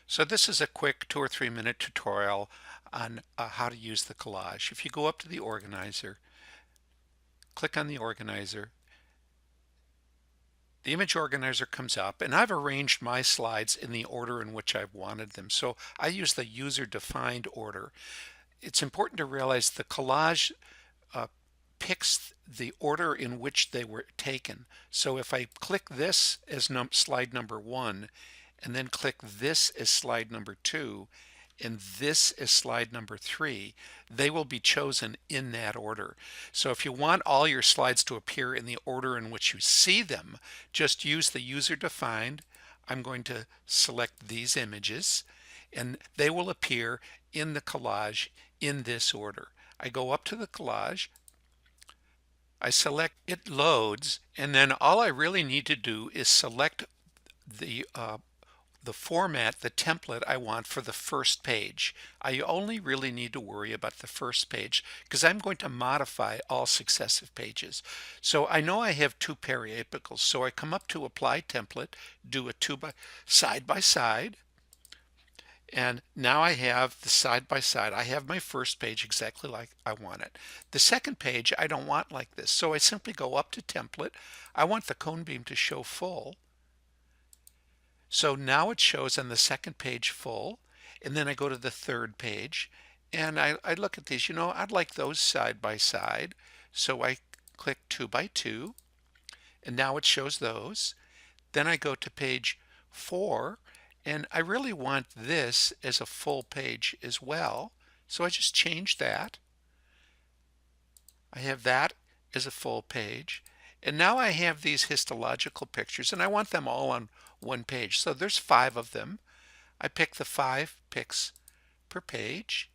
So this is a quick 2 or 3 minute tutorial on how to use the collage. If you go up to the organizer, click on the organizer, the image organizer comes up, and I've arranged my slides in the order in which I've wanted them. So I use the user-defined order. It's important to realize the collage uh, picks the order in which they were taken. So if I click this as slide number 1 and then click this as slide number 2 and this is slide number 3, they will be chosen in that order. So if you want all your slides to appear in the order in which you see them, just use the user defined. I'm going to select these images and they will appear in the collage in this order. I go up to the collage, I select, it loads, and then all I really need to do is select the format, the template I want for the first page. I only really need to worry about the first page because I'm going to modify all successive pages. So I know I have two periapicals, so I come up to Apply Template, do a side by side, and now I have the side by side. I have my first page exactly like I want it. The second page I don't want like this, so I simply go up to Template. I want the cone beam to show full. So now it shows on the second page full, and then I go to the third page and I look at these. I'd like those side by side. So I click 2 by 2 and now it shows those. Then I go to page 4 and I really want this as a full page as well. So I just change that. I have that as a full page. And now I have these histological pictures and I want them all on one page. So there's 5 of them. I pick the 5 pics per page.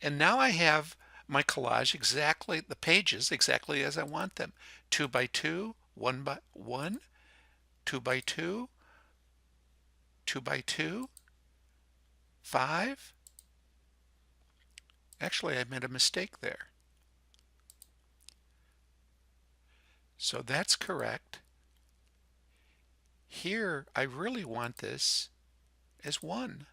And now I have my collage exactly, the pages exactly as I want them. 2 by 2, 1 by 1, 2 by 2, 2 by 2, 5. Actually, I made a mistake there. So that's correct. Here, I really want this as 1.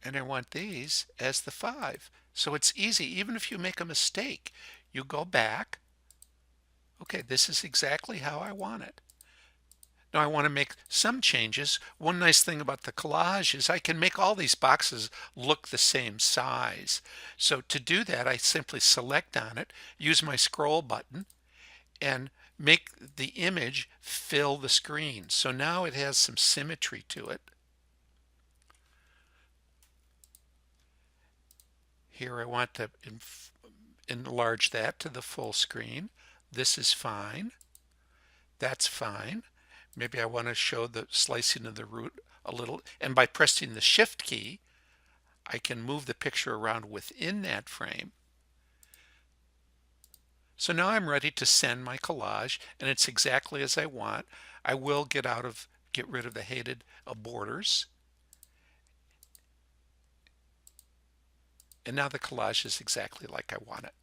And I want these as the 5. So it's easy. Even if you make a mistake, you go back. Okay, this is exactly how I want it. Now I want to make some changes. One nice thing about the collage is I can make all these boxes look the same size. So to do that, I simply select on it, use my scroll button, and make the image fill the screen. So now it has some symmetry to it. Here I want to enlarge that to the full screen. This is fine. That's fine. Maybe I want to show the slicing of the root a little, and by pressing the Shift key, I can move the picture around within that frame. So now I'm ready to send my collage, and it's exactly as I want. I will get rid of the hated borders. And now the collage is exactly like I want it.